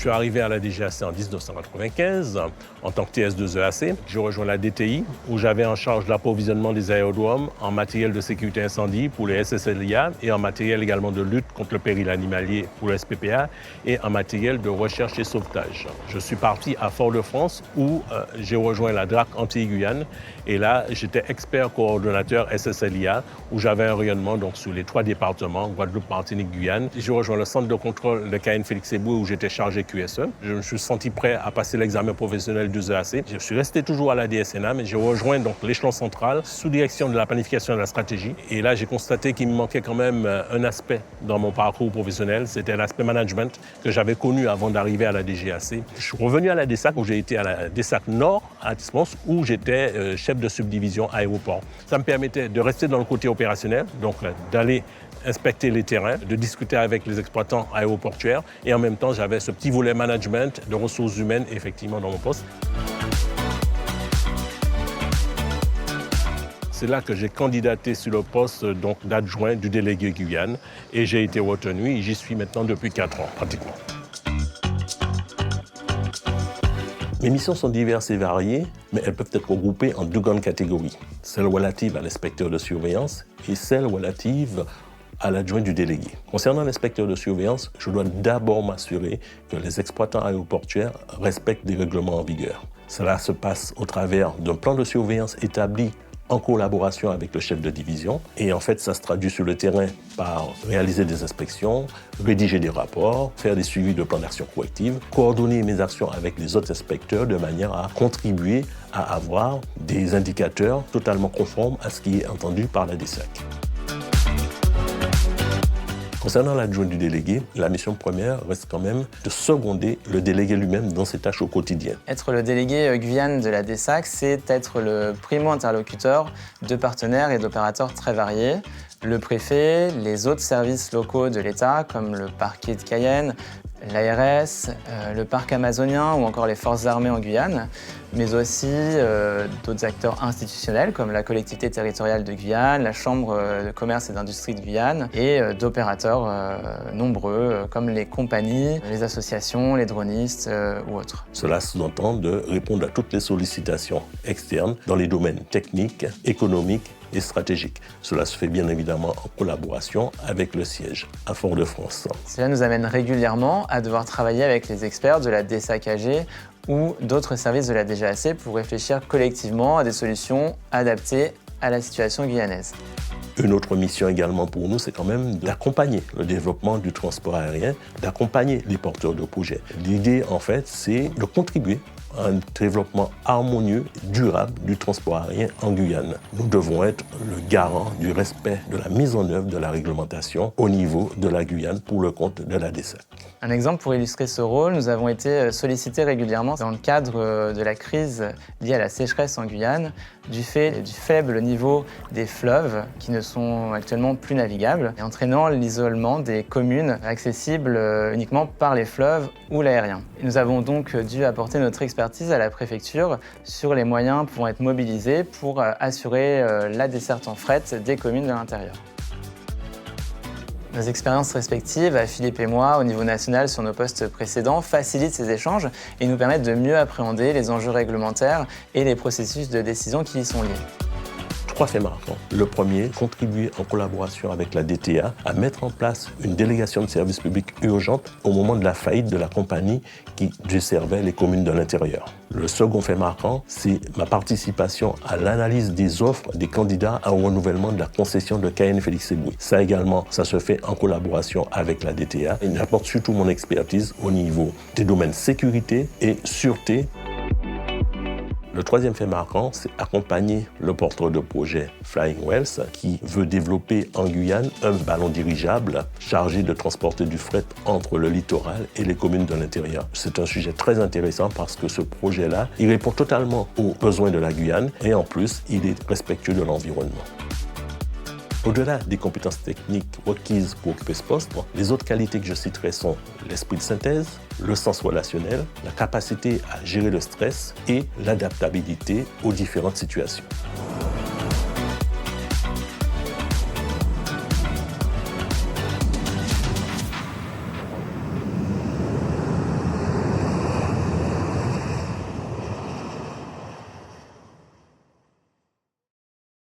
suis arrivé à la DGAC en 1995 en tant que TS2EAC. J'ai rejoint la DTI où j'avais en charge l'approvisionnement des aérodromes en matériel de sécurité incendie pour les SSLIA et en matériel également de lutte contre le péril animalier pour le SPPA et en matériel de recherche et sauvetage. Je suis parti à Fort-de-France où j'ai rejoint la DRAC Antilles-Guyane et là j'étais expert coordonnateur SSLIA où j'avais un rayonnement donc sur les 3 départements, Guadeloupe, Martinique, Guyane. J'ai rejoint le centre de contrôle de KN Félix Eboué où j'étais chargé QSE. Je me suis senti prêt à passer l'examen professionnel du EAC. Je suis resté toujours à la DSNA, mais j'ai rejoint donc l'échelon central sous direction de la planification et de la stratégie. Et là, j'ai constaté qu'il me manquait quand même un aspect dans mon parcours professionnel. C'était l'aspect management que j'avais connu avant d'arriver à la DGAC. Je suis revenu à la DSAC où j'ai été à la DSAC Nord à Atis-Mons où j'étais chef de subdivision aéroport. Ça me permettait de rester dans le côté opérationnel, donc d'aller inspecter les terrains, de discuter avec les exploitants aéroportuaires et en même temps, j'avais ce petit volet management de ressources humaines effectivement dans mon poste. C'est là que j'ai candidaté sur le poste donc, d'adjoint du délégué Guyane et j'ai été retenu et j'y suis maintenant depuis 4 ans pratiquement. Mes missions sont diverses et variées, mais elles peuvent être regroupées en 2 grandes catégories. Celle relative à l'inspecteur de surveillance et celle relative à l'adjoint du délégué. Concernant l'inspecteur de surveillance, je dois d'abord m'assurer que les exploitants aéroportuaires respectent les règlements en vigueur. Cela se passe au travers d'un plan de surveillance établi en collaboration avec le chef de division. Et en fait, ça se traduit sur le terrain par réaliser des inspections, rédiger des rapports, faire des suivis de plans d'action corrective, coordonner mes actions avec les autres inspecteurs de manière à contribuer à avoir des indicateurs totalement conformes à ce qui est entendu par la DSAC. Concernant l'adjoint du délégué, la mission première reste quand même de seconder le délégué lui-même dans ses tâches au quotidien. Être le délégué Guyane de la DSAC, c'est être le primo-interlocuteur de partenaires et d'opérateurs très variés. Le préfet, les autres services locaux de l'État, comme le parquet de Cayenne, l'ARS, le parc amazonien ou encore les forces armées en Guyane, mais aussi d'autres acteurs institutionnels comme la collectivité territoriale de Guyane, la Chambre de commerce et d'industrie de Guyane et d'autres nombreux comme les compagnies, les associations, les dronistes ou autres. Cela sous-entend de répondre à toutes les sollicitations externes dans les domaines techniques, économiques et stratégiques. Cela se fait bien évidemment en collaboration avec le siège à Fort-de-France. Cela nous amène régulièrement à devoir travailler avec les experts de la DSAC AG ou d'autres services de la DGAC pour réfléchir collectivement à des solutions adaptées à la situation guyanaise. Une autre mission également pour nous, c'est quand même d'accompagner le développement du transport aérien, d'accompagner les porteurs de projets. L'idée, en fait, c'est de contribuer à un développement harmonieux, durable du transport aérien en Guyane. Nous devons être le garant du respect de la mise en œuvre de la réglementation au niveau de la Guyane pour le compte de la DSAC. Un exemple pour illustrer ce rôle, nous avons été sollicités régulièrement dans le cadre de la crise liée à la sécheresse en Guyane, du fait du faible niveau des fleuves qui ne sont actuellement plus navigables, et entraînant l'isolement des communes accessibles uniquement par les fleuves ou l'aérien. Nous avons donc dû apporter notre expertise à la préfecture sur les moyens pouvant être mobilisés pour assurer la desserte en fret des communes de l'intérieur. Nos expériences respectives, à Philippe et moi, au niveau national sur nos postes précédents, facilitent ces échanges et nous permettent de mieux appréhender les enjeux réglementaires et les processus de décision qui y sont liés. 3 faits marquants. Le premier, contribuer en collaboration avec la DTA à mettre en place une délégation de services publics urgente au moment de la faillite de la compagnie qui desservait les communes de l'intérieur. Le second fait marquant, c'est ma participation à l'analyse des offres des candidats au renouvellement de la concession de KN Félix Eboué. Ça également, ça se fait en collaboration avec la DTA et j'apporte surtout mon expertise au niveau des domaines sécurité et sûreté. Le troisième fait marquant, c'est accompagner le porteur de projet Flying Wells qui veut développer en Guyane un ballon dirigeable chargé de transporter du fret entre le littoral et les communes de l'intérieur. C'est un sujet très intéressant parce que ce projet-là, il répond totalement aux besoins de la Guyane et en plus, il est respectueux de l'environnement. Au-delà des compétences techniques requises pour occuper ce poste, les autres qualités que je citerai sont l'esprit de synthèse, le sens relationnel, la capacité à gérer le stress et l'adaptabilité aux différentes situations.